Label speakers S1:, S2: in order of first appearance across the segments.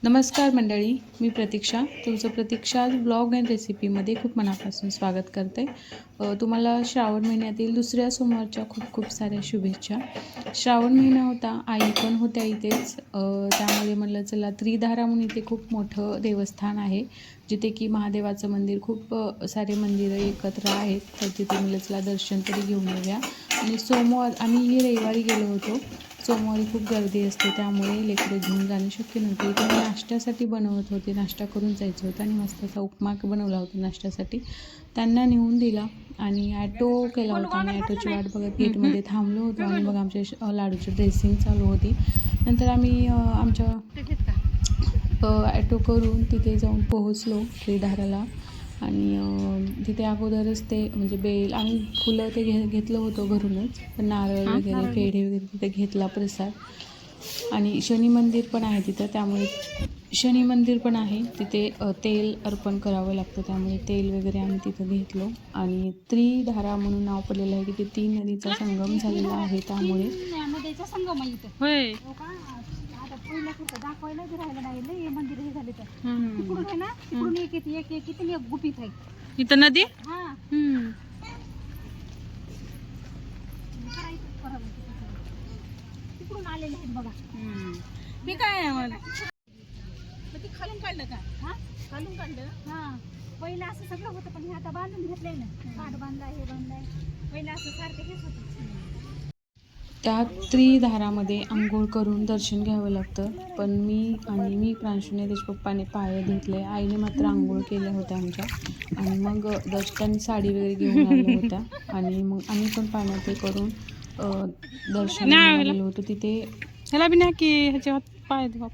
S1: नमस्कार मंडळी, मी प्रतीक्षा. तुमचं प्रतीक्षा ब्लॉग अँड रेसिपीमध्ये खूप मनापासून स्वागत करते. तुम्हाला श्रावण महिन्यातील दुसऱ्या सोमवारच्या खूप खूप साऱ्या शुभेच्छा. श्रावण महिना होता, आई पण होत्या इथेच, त्यामुळे म्हटलं चला त्रिधारा म्हणून इथे खूप मोठं देवस्थान आहे, जिथे की महादेवाचं मंदिर खूप सारे मंदिरं एकत्र आहेत. तर तिथे म्हटलं चला दर्शन तरी घेऊन येऊया. आणि सोमवार आम्ही रविवारी गेलो होतो. सोमवारी खूप गर्दी असते, त्यामुळे लेकरं घेऊन जाणं शक्य नव्हतं. इथे मी नाश्त्यासाठी बनवत होते, नाश्ता करून जायचं होतं आणि मस्त असा उपमा बनवला होता नाश्त्यासाठी. त्यांना नेऊन दिला आणि ॲटो केला होता. आम्ही ॲटोची वाट बघत गेटमध्ये थांबलो होतो आणि मग आमच्या लाडूची ड्रेसिंग चालू होती. नंतर आम्ही आमच्या ॲटो करून तिथे जाऊन पोहोचलो त्रिधाराला. आणि तिथे अगोदरच ते म्हणजे बेल आम्ही फुलं ते घेतलं होतं घरूनच, पण नारळ वगैरे पेढे वगैरे तिथे घेतला प्रसाद. आणि शनी मंदिर पण आहे तिथं, त्यामुळे शनी मंदिर पण आहे तिथे. तेल अर्पण करावं लागतं, त्यामुळे तेल वगैरे आम्ही तिथं घेतलो. आणि त्रिधारा म्हणून नाव पडलेलं आहे की ते 3 नदीचा संगम झालेला आहे, त्यामुळे
S2: नदीचा संगम आहे इथं.
S1: होय.
S2: आता पहिलं कुठं दाखवायला राहिलं नाही ना, हे मंदिर हे झाले तर तिकडून आहे ना, तिकडून एक इथं एक गुपित आहे
S1: इथं नदी.
S2: हा तिकडून आलेले आहेत बघा.
S1: हे काय
S2: मग ते खालून काढलं का? हा खालून काढलं. हा पहिलं असं सगळं होतं, पण हे आता बांधून घेतलंय ना, काठ बांधलाय, हे बांधलाय. पहिलं असं सारखं हेच होतं.
S1: त्या त्रिधारामध्ये आंघोळ करून दर्शन घ्यावं लागतं. पण मी प्रांशूने त्याच्या पप्पाने पाय धुतले, आईने मात्र आंघोळ केल्या होत्या आमच्या. आणि मग दर्शनाने साडी वगैरे घेऊन आल्या होत्या आणि मग आम्ही पण पाण्यात हे करून दर्शन घ्यायला गेलो होतो तिथे. ह्याला बी नाही की ह्याच्यावर पाय धुवा.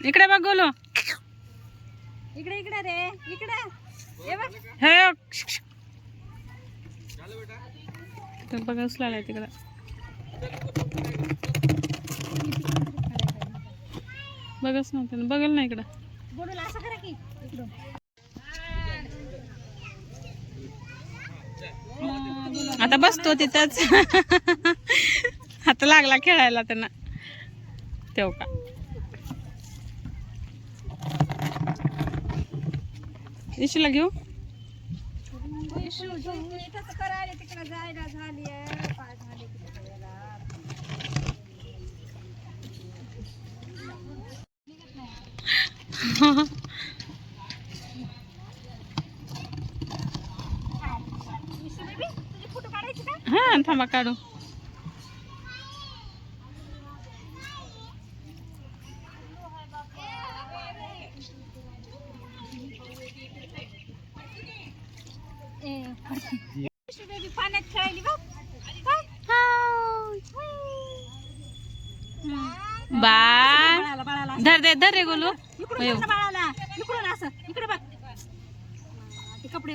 S1: इकडे बघ गोलो,
S2: इकडे इकडे रे, इकडे ये बघ.
S1: हे बघ उचलायला तिकडं. बघच नव्हतं, बघल ना इकडं.
S2: बोलूला असं करा की इकडून.
S1: आता बसतो तिथंच. आता लागला खेळायला त्यांना तेव का. इशूला घेऊ.
S2: करायला तिकडे जायला झाली आहे, पाय झाले फोटो काढायचे का?
S1: हा थांबा काढू.
S2: पाण्यात खेळायली बघ.
S1: बा धर रे गोलू.
S2: बाळाला इकडून असं इकडे बघ. ते कपडे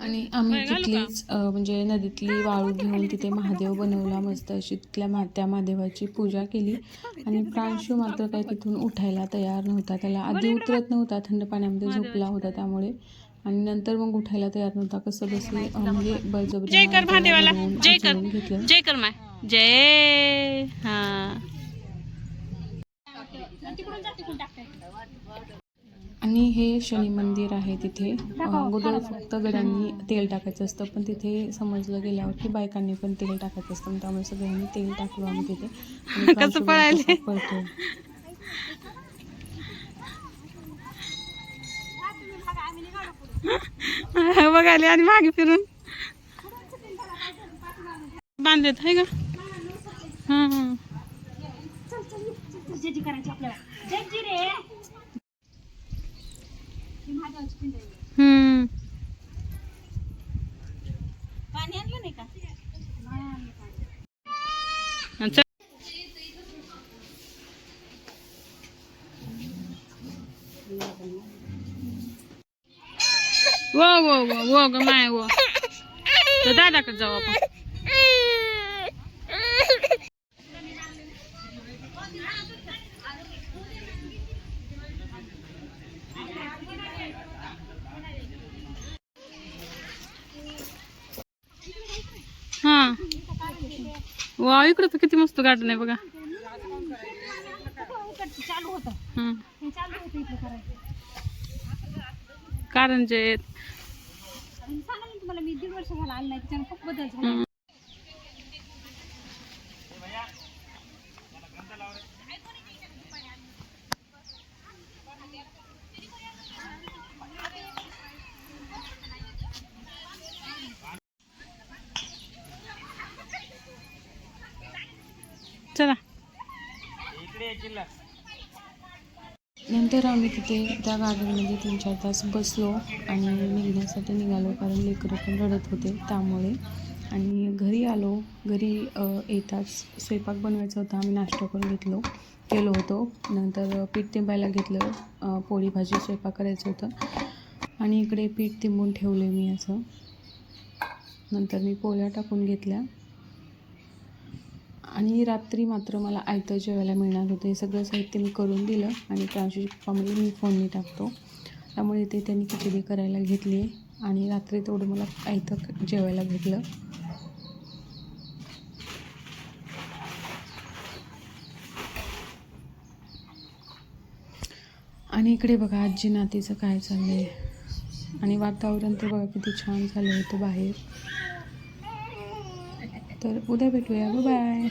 S1: आणि आम्ही तिथलीच म्हणजे नदीतली वाळू घेऊन तिथे महादेव बनवला मस्त अशी. तिथल्या त्या महादेवाची पूजा केली. आणि प्रांशू मात्र काही तिथून उठायला तयार नव्हता, त्याला आधी उतरत नव्हता, थंड पाण्यामध्ये झोपला होता त्यामुळे. आणि नंतर मग उठायला तयार नव्हता, कसं बसले म्हणजे बळजबरी
S2: जय कर महादेवाला, जय कर,
S1: घेतलं.
S2: जय कर माय, जय. हा
S1: आणि हे शनी मंदिर आहे तिथे. अगोदर फक्त गड्यांनी तेल टाकायचं असतं, पण तिथे समजलं गेल्यावर की बायकांनी पण तेल टाकायचं असतं, त्यामुळे सगळ्यांनी तेल टाकलो आम्ही तिथे.
S2: कसं पळायले
S1: पळतोय.
S2: बघायला आणि मागे फिरून बांधलेत आहे का. पाणी आणलं नाही का? वो वो वो वो ग माय वो. तर दादाकडे जाऊ आपण.
S1: हां वा, इकडं तर किती मस्त गार्डन आहे बघा.
S2: चालू होतं
S1: हां
S2: हे चालू होतं इथलं करायचं.
S1: कारंजे
S2: आणि सांगा ना तुम्हाला मी 1.5 वर्ष झाला आले नाही त्याच्यानं खूप बदल झाला.
S1: चला. नंतर आम्ही तिथे त्या गार्डनमध्ये 3-4 तास बसलो आणि निघण्यासाठी निघालो, कारण लेकरं पण रडत होते त्यामुळे. आणि घरी आलो. घरी येताच स्वयंपाक बनवायचा होता. आम्ही नाश्ता करून केलो होतो. नंतर पीठ तिंबायला घेतलं. पोळी भाजी स्वयंपाक करायचं होतं आणि इकडे पीठ तिंबून ठेवले मी असं. नंतर मी पोळ्या टाकून घेतल्या. आणि रात्री मात्र मला आयतं जेवायला मिळणार होतं. हे सगळं साहित्य मी करून दिलं आणि प्रांशूच्या पप्पामध्ये मी फोडणी टाकतो, त्यामुळे ते त्यांनी खिचडी करायला घेतली आहे आणि रात्री तेवढं मला आयतं जेवायला भेटलं. आणि इकडे बघा आजी नातीचं काय चाललं आहे आणि वातावरण तर बघा किती छान झालं होतं बाहेर. तर उद्या भेटूया. बाय.